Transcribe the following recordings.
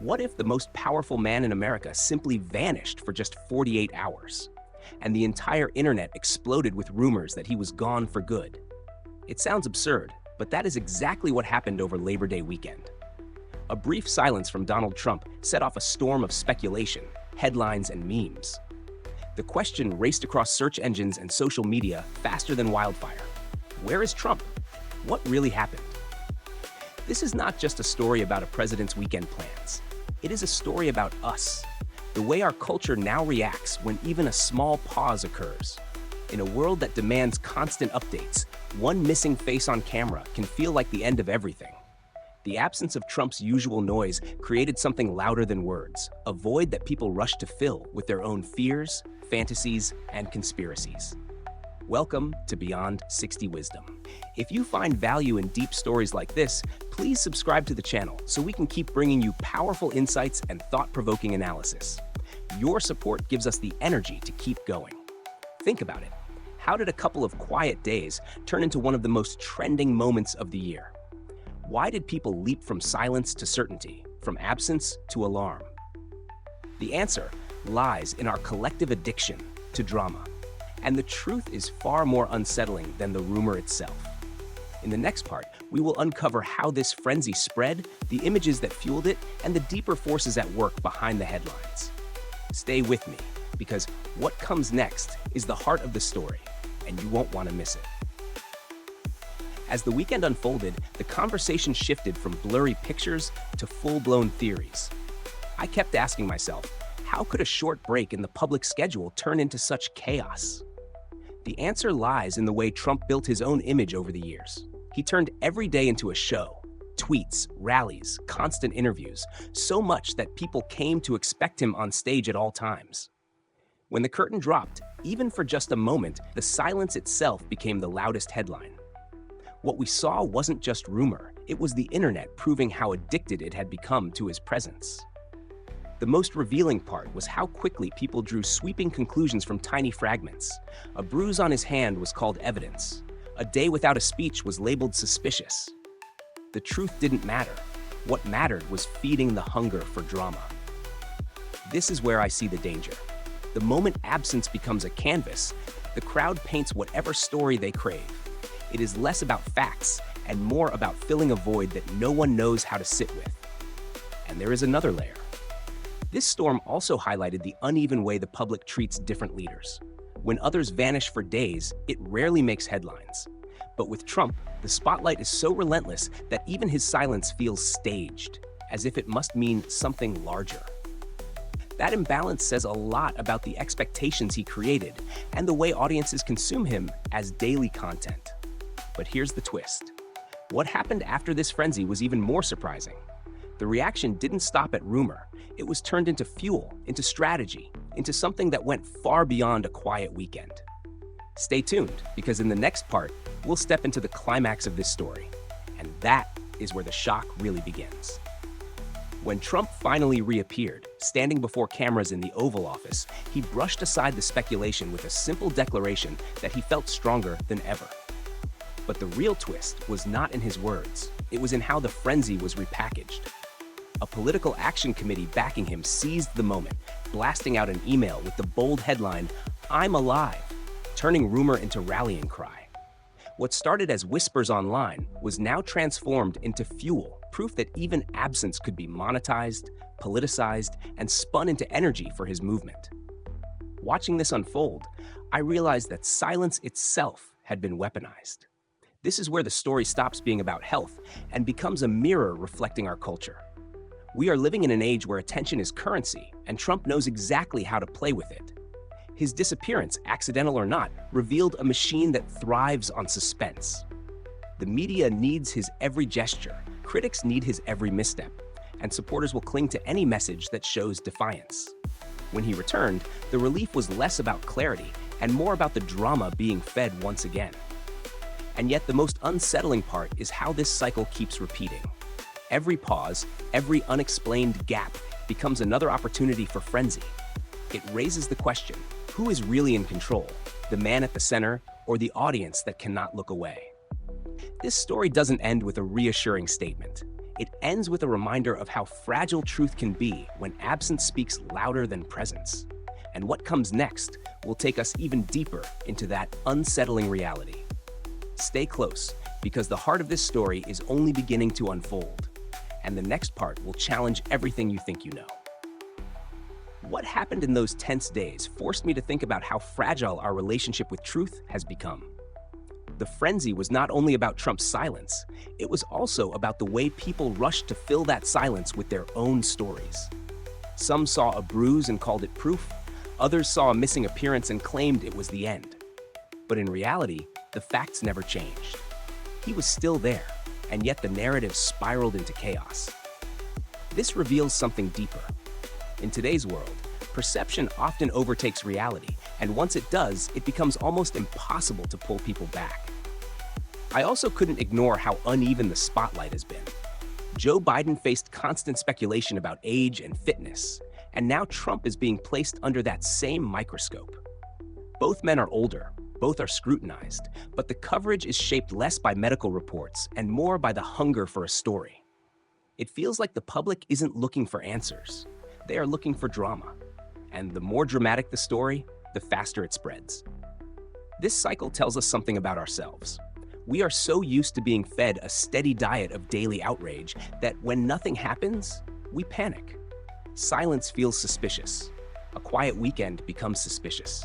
What if the most powerful man in America simply vanished for just 48 hours? And the entire internet exploded with rumors that he was gone for good. It sounds absurd, but that is exactly what happened over Labor Day weekend. A brief silence from Donald Trump set off a storm of speculation, headlines, and memes. The question raced across search engines and social media faster than wildfire. Where is Trump? What really happened? This is not just a story about a president's weekend plans. It is a story about us, the way our culture now reacts when even a small pause occurs. In a world that demands constant updates, one missing face on camera can feel like the end of everything. The absence of Trump's usual noise created something louder than words, a void that people rush to fill with their own fears, fantasies, and conspiracies. Welcome to Beyond 60 Wisdom. If you find value in deep stories like this, please subscribe to the channel so we can keep bringing you powerful insights and thought-provoking analysis. Your support gives us the energy to keep going. Think about it. How did a couple of quiet days turn into one of the most trending moments of the year? Why did people leap from silence to certainty, from absence to alarm? The answer lies in our collective addiction to drama. And the truth is far more unsettling than the rumor itself. In the next part, we will uncover how this frenzy spread, the images that fueled it, and the deeper forces at work behind the headlines. Stay with me, because what comes next is the heart of the story, and you won't want to miss it. As the weekend unfolded, the conversation shifted from blurry pictures to full-blown theories. I kept asking myself, how could a short break in the public schedule turn into such chaos? The answer lies in the way Trump built his own image over the years. He turned every day into a show. Tweets, rallies, constant interviews, so much that people came to expect him on stage at all times. When the curtain dropped, even for just a moment, the silence itself became the loudest headline. What we saw wasn't just rumor, it was the internet proving how addicted it had become to his presence. The most revealing part was how quickly people drew sweeping conclusions from tiny fragments. A bruise on his hand was called evidence. A day without a speech was labeled suspicious. The truth didn't matter. What mattered was feeding the hunger for drama. This is where I see the danger. The moment absence becomes a canvas, the crowd paints whatever story they crave. It is less about facts and more about filling a void that no one knows how to sit with. And there is another layer. This storm also highlighted the uneven way the public treats different leaders. When others vanish for days, it rarely makes headlines. But with Trump, the spotlight is so relentless that even his silence feels staged, as if it must mean something larger. That imbalance says a lot about the expectations he created and the way audiences consume him as daily content. But here's the twist. What happened after this frenzy was even more surprising. The reaction didn't stop at rumor. It was turned into fuel, into strategy, into something that went far beyond a quiet weekend. Stay tuned, because in the next part, we'll step into the climax of this story. And that is where the shock really begins. When Trump finally reappeared, standing before cameras in the Oval Office, he brushed aside the speculation with a simple declaration that he felt stronger than ever. But the real twist was not in his words. It was in how the frenzy was repackaged. A political action committee backing him seized the moment, blasting out an email with the bold headline, "I'm alive," turning rumor into rallying cry. What started as whispers online was now transformed into fuel, proof that even absence could be monetized, politicized, and spun into energy for his movement. Watching this unfold, I realized that silence itself had been weaponized. This is where the story stops being about health and becomes a mirror reflecting our culture. We are living in an age where attention is currency, and Trump knows exactly how to play with it. His disappearance, accidental or not, revealed a machine that thrives on suspense. The media needs his every gesture, critics need his every misstep, and supporters will cling to any message that shows defiance. When he returned, the relief was less about clarity and more about the drama being fed once again. And yet the most unsettling part is how this cycle keeps repeating. Every pause, every unexplained gap becomes another opportunity for frenzy. It raises the question, who is really in control? The man at the center or the audience that cannot look away? This story doesn't end with a reassuring statement. It ends with a reminder of how fragile truth can be when absence speaks louder than presence. And what comes next will take us even deeper into that unsettling reality. Stay close, because the heart of this story is only beginning to unfold, and the next part will challenge everything you think you know. What happened in those tense days forced me to think about how fragile our relationship with truth has become. The frenzy was not only about Trump's silence, it was also about the way people rushed to fill that silence with their own stories. Some saw a bruise and called it proof, others saw a missing appearance and claimed it was the end. But in reality, the facts never changed. He was still there, and yet the narrative spiraled into chaos. This reveals something deeper. In today's world, perception often overtakes reality, and once it does, it becomes almost impossible to pull people back. I also couldn't ignore how uneven the spotlight has been. Joe Biden faced constant speculation about age and fitness, and now Trump is being placed under that same microscope. Both men are older, both are scrutinized, but the coverage is shaped less by medical reports and more by the hunger for a story. It feels like the public isn't looking for answers. They are looking for drama. And the more dramatic the story, the faster it spreads. This cycle tells us something about ourselves. We are so used to being fed a steady diet of daily outrage that when nothing happens, we panic. Silence feels suspicious. A quiet weekend becomes suspicious.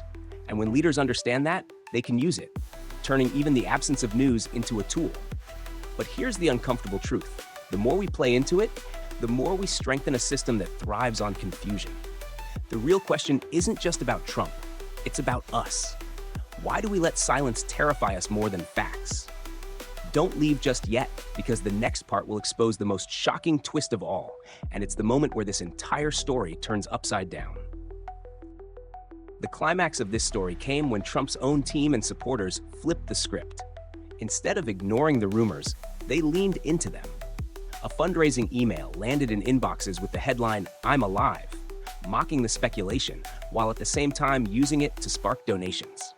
And when leaders understand that, they can use it, turning even the absence of news into a tool. But here's the uncomfortable truth. The more we play into it, the more we strengthen a system that thrives on confusion. The real question isn't just about Trump, it's about us. Why do we let silence terrify us more than facts? Don't leave just yet, because the next part will expose the most shocking twist of all, and it's the moment where this entire story turns upside down. The climax of this story came when Trump's own team and supporters flipped the script. Instead of ignoring the rumors, they leaned into them. A fundraising email landed in inboxes with the headline, "I'm alive," mocking the speculation, while at the same time using it to spark donations.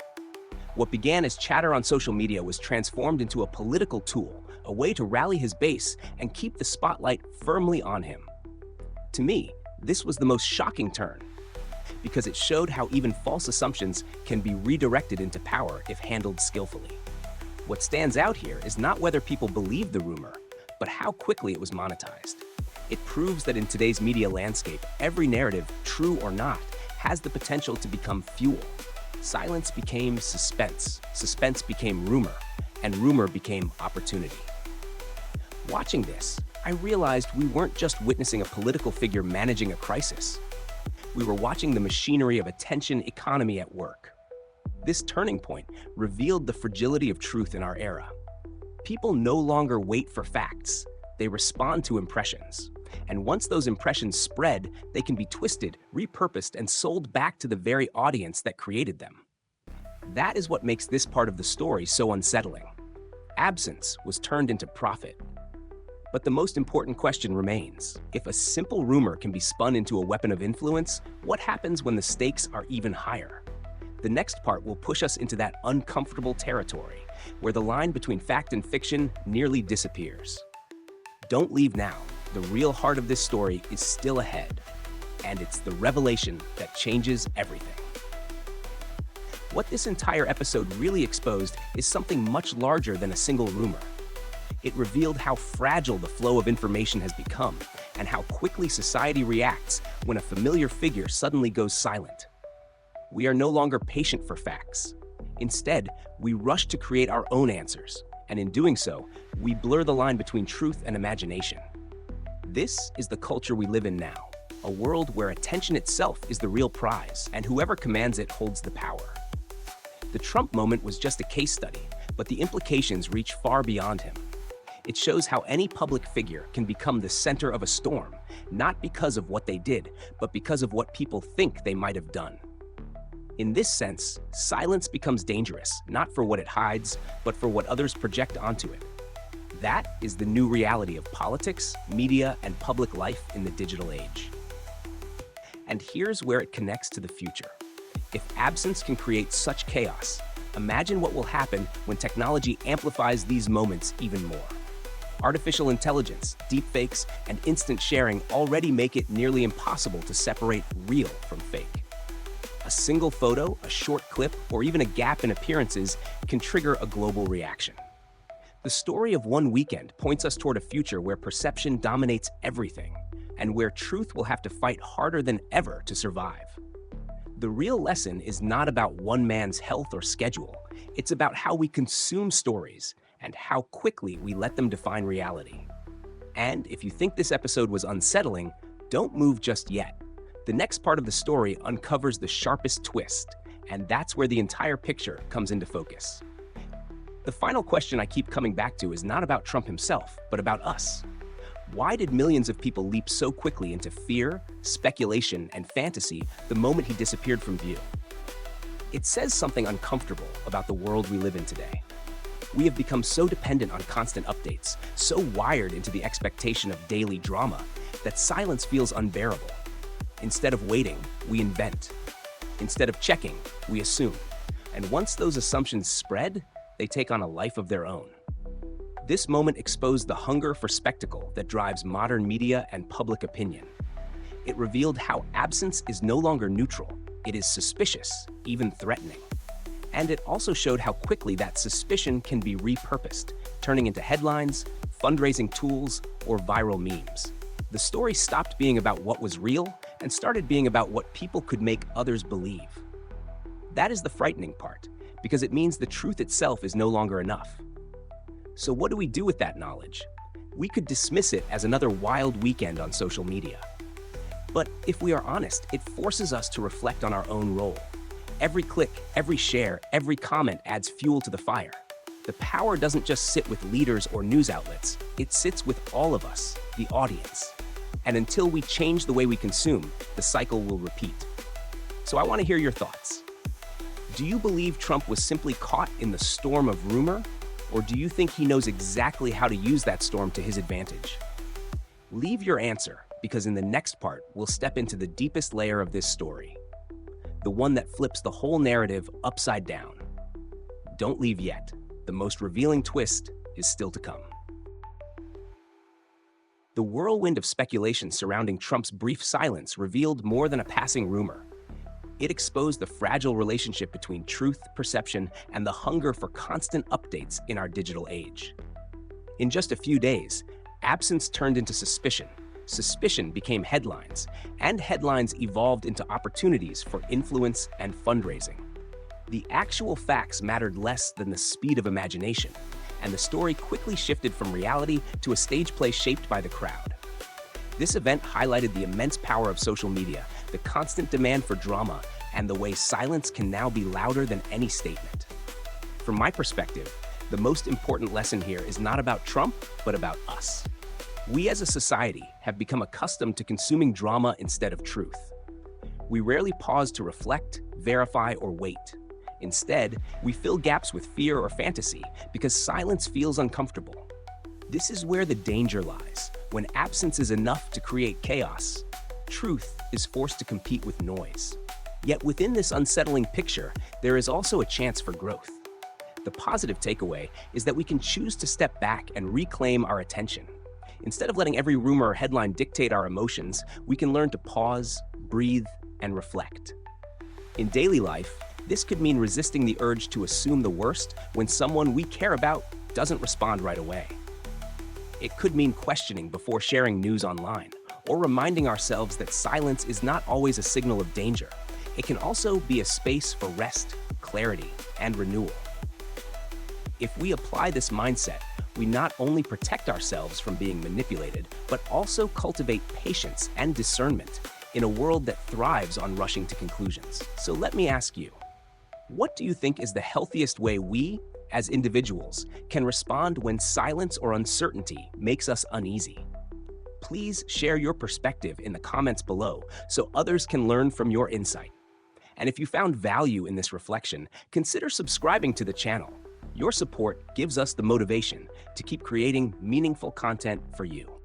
What began as chatter on social media was transformed into a political tool, a way to rally his base and keep the spotlight firmly on him. To me, this was the most shocking turn, because it showed how even false assumptions can be redirected into power if handled skillfully. What stands out here is not whether people believe the rumor, but how quickly it was monetized. It proves that in today's media landscape, every narrative, true or not, has the potential to become fuel. Silence became suspense, suspense became rumor, and rumor became opportunity. Watching this, I realized we weren't just witnessing a political figure managing a crisis. We were watching the machinery of attention economy at work. This turning point revealed the fragility of truth in our era. People no longer wait for facts, they respond to impressions. And once those impressions spread, they can be twisted, repurposed, and sold back to the very audience that created them. That is what makes this part of the story so unsettling. Absence was turned into profit. But the most important question remains. If a simple rumor can be spun into a weapon of influence, what happens when the stakes are even higher? The next part will push us into that uncomfortable territory, where the line between fact and fiction nearly disappears. Don't leave now. The real heart of this story is still ahead, and it's the revelation that changes everything. What this entire episode really exposed is something much larger than a single rumor. It revealed how fragile the flow of information has become, and how quickly society reacts when a familiar figure suddenly goes silent. We are no longer patient for facts. Instead, we rush to create our own answers, and in doing so, we blur the line between truth and imagination. This is the culture we live in now, a world where attention itself is the real prize, and whoever commands it holds the power. The Trump moment was just a case study, but the implications reach far beyond him. It shows how any public figure can become the center of a storm, not because of what they did, but because of what people think they might have done. In this sense, silence becomes dangerous, not for what it hides, but for what others project onto it. That is the new reality of politics, media, and public life in the digital age. And here's where it connects to the future. If absence can create such chaos, imagine what will happen when technology amplifies these moments even more. Artificial intelligence, deepfakes, and instant sharing already make it nearly impossible to separate real from fake. A single photo, a short clip, or even a gap in appearances can trigger a global reaction. The story of one weekend points us toward a future where perception dominates everything, and where truth will have to fight harder than ever to survive. The real lesson is not about one man's health or schedule. It's about how we consume stories and how quickly we let them define reality. And if you think this episode was unsettling, don't move just yet. The next part of the story uncovers the sharpest twist, and that's where the entire picture comes into focus. The final question I keep coming back to is not about Trump himself, but about us. Why did millions of people leap so quickly into fear, speculation, and fantasy the moment he disappeared from view? It says something uncomfortable about the world we live in today. We have become so dependent on constant updates, so wired into the expectation of daily drama, that silence feels unbearable. Instead of waiting, we invent. Instead of checking, we assume. And once those assumptions spread, they take on a life of their own. This moment exposed the hunger for spectacle that drives modern media and public opinion. It revealed how absence is no longer neutral. It is suspicious, even threatening. And it also showed how quickly that suspicion can be repurposed, turning into headlines, fundraising tools, or viral memes. The story stopped being about what was real and started being about what people could make others believe. That is the frightening part, because it means the truth itself is no longer enough. So what do we do with that knowledge? We could dismiss it as another wild weekend on social media. But if we are honest, it forces us to reflect on our own role. Every click, every share, every comment adds fuel to the fire. The power doesn't just sit with leaders or news outlets, it sits with all of us, the audience. And until we change the way we consume, the cycle will repeat. So I want to hear your thoughts. Do you believe Trump was simply caught in the storm of rumor? Or do you think he knows exactly how to use that storm to his advantage? Leave your answer, because in the next part, we'll step into the deepest layer of this story. The one that flips the whole narrative upside down. Don't leave yet. The most revealing twist is still to come. The whirlwind of speculation surrounding Trump's brief silence revealed more than a passing rumor. It exposed the fragile relationship between truth, perception, and the hunger for constant updates in our digital age. In just a few days, absence turned into suspicion, suspicion became headlines, and headlines evolved into opportunities for influence and fundraising. The actual facts mattered less than the speed of imagination, and the story quickly shifted from reality to a stage play shaped by the crowd. This event highlighted the immense power of social media, the constant demand for drama, and the way silence can now be louder than any statement. From my perspective, the most important lesson here is not about Trump, but about us. We as a society have become accustomed to consuming drama instead of truth. We rarely pause to reflect, verify, or wait. Instead, we fill gaps with fear or fantasy because silence feels uncomfortable. This is where the danger lies. When absence is enough to create chaos, truth is forced to compete with noise. Yet within this unsettling picture, there is also a chance for growth. The positive takeaway is that we can choose to step back and reclaim our attention. Instead of letting every rumor or headline dictate our emotions, we can learn to pause, breathe, and reflect. In daily life, this could mean resisting the urge to assume the worst when someone we care about doesn't respond right away. It could mean questioning before sharing news online, or reminding ourselves that silence is not always a signal of danger. It can also be a space for rest, clarity, and renewal. If we apply this mindset, we not only protect ourselves from being manipulated, but also cultivate patience and discernment in a world that thrives on rushing to conclusions. So let me ask you, what do you think is the healthiest way we, as individuals, can respond when silence or uncertainty makes us uneasy? Please share your perspective in the comments below so others can learn from your insight. And if you found value in this reflection, consider subscribing to the channel. Your support gives us the motivation to keep creating meaningful content for you.